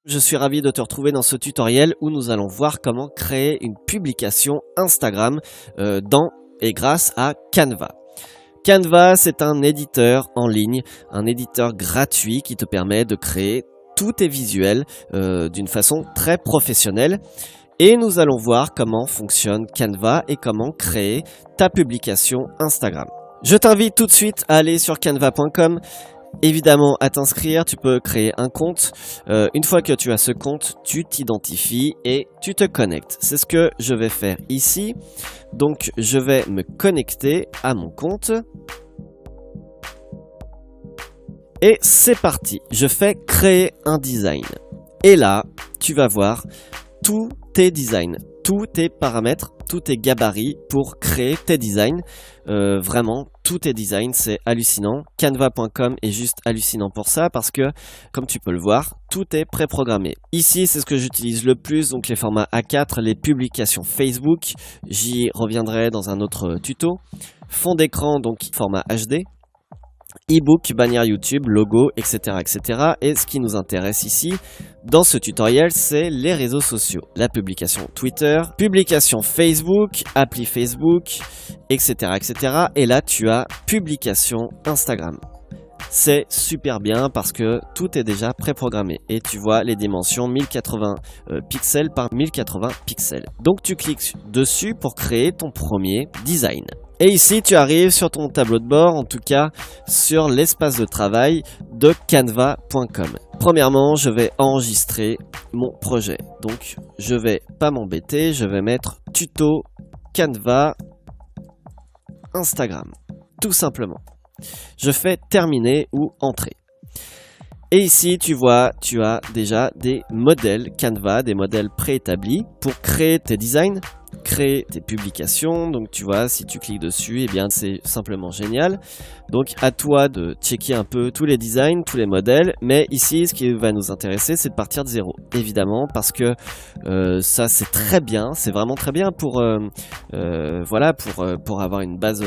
Je suis ravi de te retrouver dans ce tutoriel où nous allons voir comment créer une publication Instagram dans et grâce à Canva. Canva, c'est un éditeur en ligne, un éditeur gratuit qui te permet de créer tous tes visuels d'une façon très professionnelle. Et nous allons voir comment fonctionne Canva et comment créer ta publication Instagram. Je t'invite tout de suite à aller sur canva.com. Évidemment, à t'inscrire, tu peux créer un compte. Une fois que tu as ce compte, tu t'identifies et tu te connectes. C'est ce que je vais faire ici. Donc, je vais me connecter à mon compte. Et c'est parti. Je fais créer un design. Et là, tu vas voir tous tes designs, tous tes paramètres, tous tes gabarits pour créer tes designs. Vraiment, tous tes designs, c'est hallucinant. Canva.com est juste hallucinant pour ça parce que, comme tu peux le voir, tout est préprogrammé. Ici, c'est ce que j'utilise le plus, donc les formats A4, les publications Facebook. J'y reviendrai dans un autre tuto. Fond d'écran, donc format HD. E-book, bannière YouTube, logo, etc., etc. Et ce qui nous intéresse ici, dans ce tutoriel, c'est les réseaux sociaux. La publication Twitter, publication Facebook, appli Facebook, etc., etc. Et là, tu as publication Instagram. C'est super bien parce que tout est déjà préprogrammé. Et tu vois les dimensions 1080 pixels par 1080 pixels. Donc, tu cliques dessus pour créer ton premier design. Et ici, tu arrives sur ton tableau de bord, en tout cas sur l'espace de travail de canva.com. Premièrement, je vais enregistrer mon projet. Donc, je vais pas m'embêter, je vais mettre tuto Canva Instagram, tout simplement. Je fais terminer ou entrer. Et ici, tu vois, tu as déjà des modèles Canva, des modèles préétablis pour créer tes designs, créer tes publications. Donc tu vois, si tu cliques dessus, eh bien c'est simplement génial. Donc à toi de checker un peu tous les designs, tous les modèles. Mais ici, ce qui va nous intéresser, c'est de partir de zéro, évidemment, parce que ça c'est très bien, c'est vraiment très bien pour voilà, pour avoir une base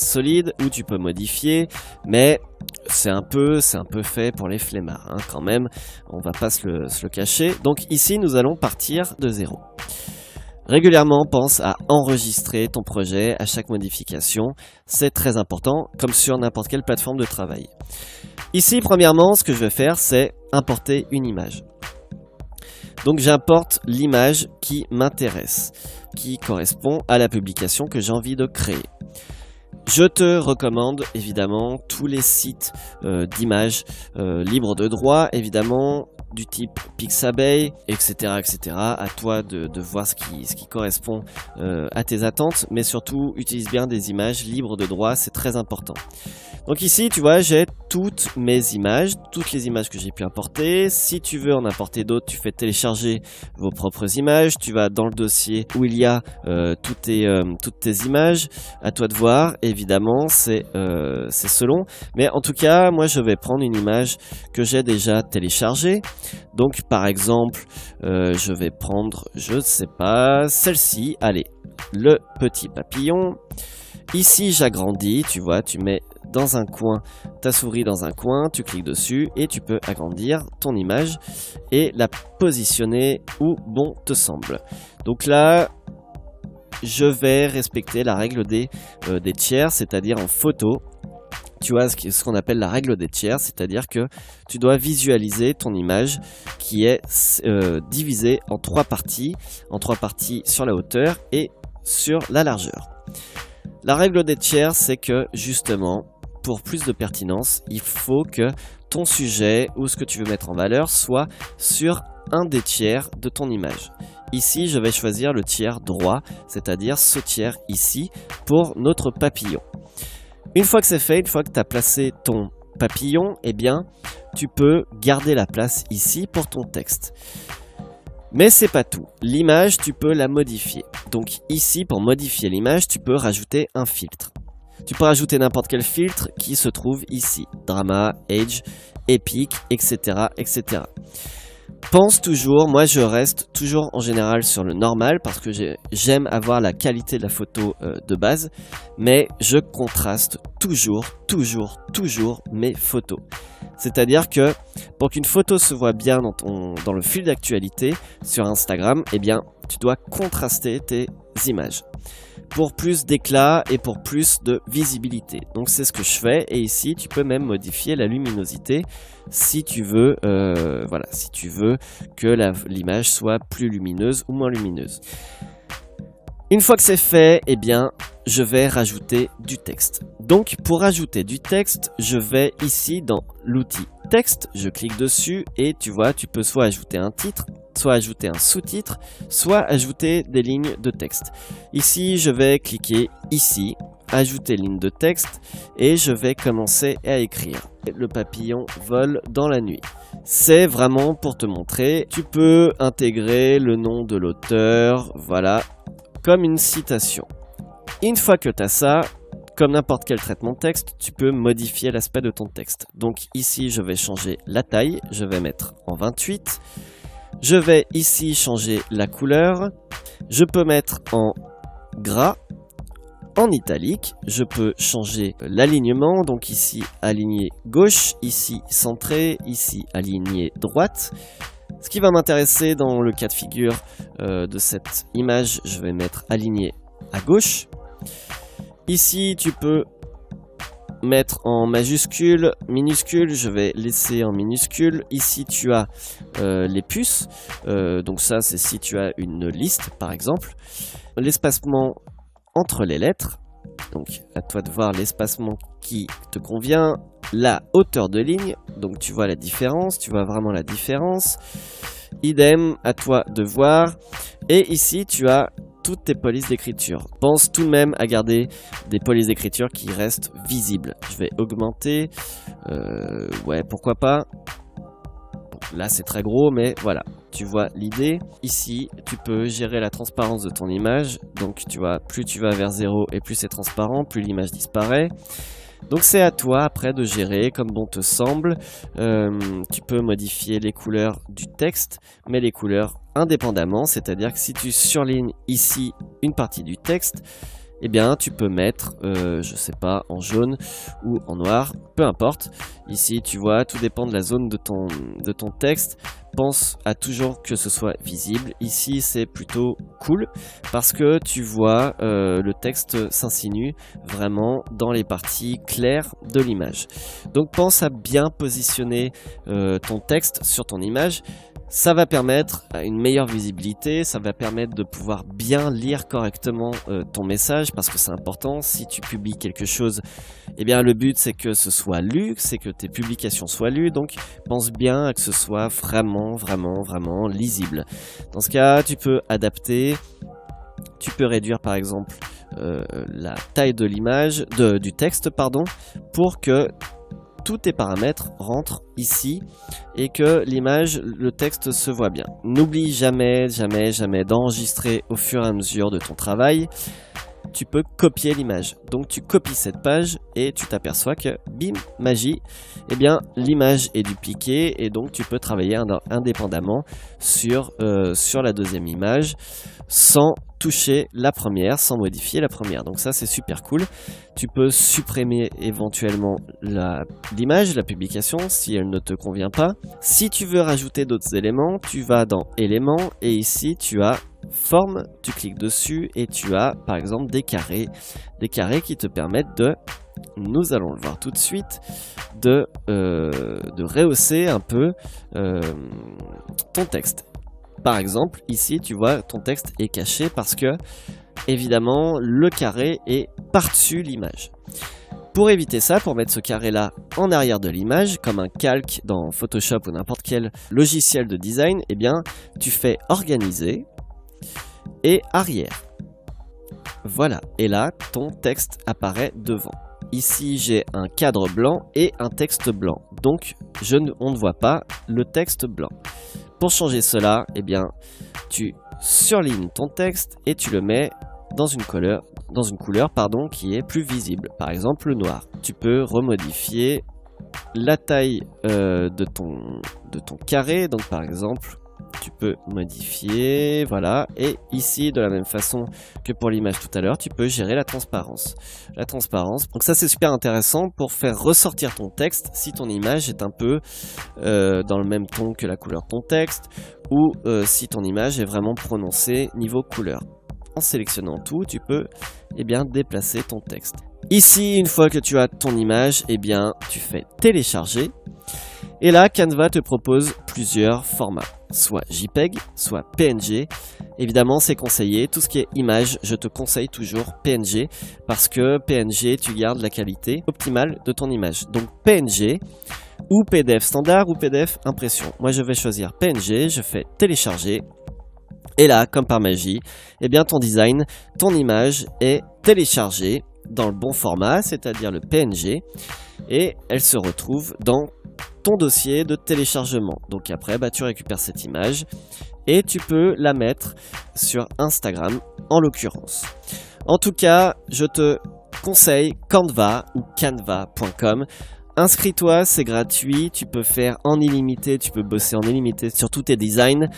solide où tu peux modifier, mais c'est un peu fait pour les flemmards, hein, quand même, on va pas se le cacher. Donc ici, nous allons partir de zéro. Régulièrement, pense à enregistrer ton projet à chaque modification, c'est très important, comme sur n'importe quelle plateforme de travail. Ici, premièrement, ce que je vais faire, c'est importer une image. Donc j'importe l'image qui m'intéresse, qui correspond à la publication que j'ai envie de créer. Je te recommande évidemment tous les sites d'images libres de droit, évidemment, du type Pixabay, etc., etc. À toi de voir ce qui correspond à tes attentes, mais surtout utilise bien des images libres de droit, c'est très important. Donc ici, tu vois, j'ai toutes mes images, toutes les images que j'ai pu importer. Si tu veux en importer d'autres, tu fais télécharger vos propres images. Tu vas dans le dossier où il y a toutes tes images. À toi de voir, évidemment, c'est selon. Mais en tout cas, moi, je vais prendre une image que j'ai déjà téléchargée. Donc, par exemple, je vais prendre, je ne sais pas, celle-ci. Allez, le petit papillon. Ici, j'agrandis, tu vois, tu mets dans un coin, ta souris dans un coin, tu cliques dessus et tu peux agrandir ton image et la positionner où bon te semble. Donc là, je vais respecter la règle des tiers, c'est-à-dire en photo. Tu vois ce qu'on appelle la règle des tiers, c'est-à-dire que tu dois visualiser ton image qui est divisée en trois parties sur la hauteur et sur la largeur. La règle des tiers, c'est que justement, pour plus de pertinence, il faut que ton sujet ou ce que tu veux mettre en valeur soit sur un des tiers de ton image. Ici, je vais choisir le tiers droit, c'est-à-dire ce tiers ici pour notre papillon. Une fois que c'est fait, une fois que tu as placé ton papillon, eh bien, tu peux garder la place ici pour ton texte. Mais c'est pas tout. L'image, tu peux la modifier. Donc ici, pour modifier l'image, tu peux rajouter un filtre. Tu peux rajouter n'importe quel filtre qui se trouve ici. Drama, Age, Epic, etc., etc. Pense toujours, moi je reste toujours en général sur le normal parce que j'aime avoir la qualité de la photo de base, mais je contraste toujours mes photos. C'est-à-dire que pour qu'une photo se voit bien dans le fil d'actualité sur Instagram, eh bien tu dois contraster tes images pour plus d'éclat et pour plus de visibilité. Donc c'est ce que je fais, et ici tu peux même modifier la luminosité si tu veux, voilà, si tu veux que l'image soit plus lumineuse ou moins lumineuse. Une fois que c'est fait, eh bien, je vais rajouter du texte. Donc pour rajouter du texte, je vais ici dans l'outil texte, je clique dessus et tu vois, tu peux soit ajouter un titre, soit ajouter un sous-titre, soit ajouter des lignes de texte. Ici, je vais cliquer ici, ajouter ligne de texte, et je vais commencer à écrire. Le papillon vole dans la nuit. C'est vraiment pour te montrer. Tu peux intégrer le nom de l'auteur, voilà, comme une citation. Une fois que tu as ça, comme n'importe quel traitement de texte, tu peux modifier l'aspect de ton texte. Donc ici, je vais changer la taille, je vais mettre en 28. Je vais ici changer la couleur. Je peux mettre en gras, en italique. Je peux changer l'alignement. Donc ici, aligné gauche, ici centré, ici aligné droite. Ce qui va m'intéresser dans le cas de figure de cette image, je vais mettre aligné à gauche. Ici, tu peux mettre en majuscule, minuscule, je vais laisser en minuscule. Ici, tu as les puces, donc ça, c'est si tu as une liste, par exemple. L'espacement entre les lettres, donc à toi de voir l'espacement qui te convient. La hauteur de ligne, donc tu vois la différence, tu vois vraiment la différence. Idem, à toi de voir. Et ici, tu as toutes tes polices d'écriture. Pense tout de même à garder des polices d'écriture qui restent visibles. Je vais augmenter. Ouais, pourquoi pas. Bon, là, c'est très gros, mais voilà. Tu vois l'idée. Ici, tu peux gérer la transparence de ton image. Donc, tu vois, plus tu vas vers 0 et plus c'est transparent, plus l'image disparaît. Donc c'est à toi après de gérer comme bon te semble. Tu peux modifier les couleurs du texte, mais les couleurs indépendamment, c'est-à-dire que si tu surlignes ici une partie du texte, eh bien tu peux mettre, je sais pas, en jaune ou en noir, peu importe. Ici tu vois, tout dépend de la zone de ton texte. Pense à toujours que ce soit visible. Ici c'est plutôt cool parce que tu vois le texte s'insinue vraiment dans les parties claires de l'image. Donc pense à bien positionner ton texte sur ton image. Ça va permettre une meilleure visibilité, ça va permettre de pouvoir bien lire correctement ton message parce que c'est important. Si tu publies quelque chose, eh bien le but c'est que ce soit lu, c'est que tes publications soient lues, donc pense bien à que ce soit vraiment lisible. Dans ce cas, tu peux adapter, tu peux réduire par exemple la taille de l'image, du texte pardon, pour que tous tes paramètres rentrent ici et que l'image, le texte se voit bien. N'oublie jamais d'enregistrer au fur et à mesure de ton travail. Tu peux copier l'image. Donc tu copies cette page et tu t'aperçois que, bim, magie, eh bien l'image est dupliquée et donc tu peux travailler indépendamment sur la deuxième image sans toucher la première, sans modifier la première. Donc ça c'est super cool. Tu peux supprimer éventuellement l'image, la publication si elle ne te convient pas. Si tu veux rajouter d'autres éléments, tu vas dans éléments et ici tu as forme, tu cliques dessus et tu as par exemple des carrés qui te permettent de, nous allons le voir tout de suite, de rehausser un peu ton texte. Par exemple, ici, tu vois, ton texte est caché parce que, évidemment, le carré est par-dessus l'image. Pour éviter ça, pour mettre ce carré-là en arrière de l'image, comme un calque dans Photoshop ou n'importe quel logiciel de design, eh bien, tu fais organiser et arrière. Voilà, et là, ton texte apparaît devant. Ici, j'ai un cadre blanc et un texte blanc, donc on ne voit pas le texte blanc. Pour changer cela, eh bien, tu surlignes ton texte et tu le mets dans une couleur qui est plus visible. Par exemple, le noir. Tu peux remodifier la taille de ton carré. Donc par exemple, tu peux modifier, voilà. Et ici, de la même façon que pour l'image tout à l'heure, tu peux gérer la transparence. Donc ça c'est super intéressant pour faire ressortir ton texte si ton image est un peu dans le même ton que la couleur de ton texte, ou si ton image est vraiment prononcée niveau couleur. En sélectionnant tout, tu peux déplacer ton texte. Ici, une fois que tu as ton image, tu fais télécharger. Et là, Canva te propose plusieurs formats, soit JPEG, soit PNG. Évidemment, c'est conseillé. Tout ce qui est image, je te conseille toujours PNG, parce que PNG, tu gardes la qualité optimale de ton image. Donc PNG, ou PDF standard, ou PDF impression. Moi, je vais choisir PNG, je fais télécharger. Et là, comme par magie, ton design, ton image est téléchargée dans le bon format, c'est-à-dire le PNG, et elle se retrouve dans ton dossier de téléchargement. Donc après, tu récupères cette image et tu peux la mettre sur Instagram en l'occurrence. En tout cas, je te conseille Canva ou canva.com. Inscris-toi, c'est gratuit, tu peux faire en illimité, tu peux bosser en illimité sur tous tes designs.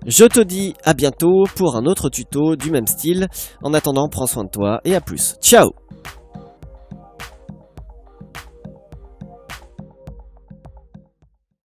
Je te dis à bientôt pour un autre tuto du même style. En attendant, prends soin de toi et à plus. Ciao!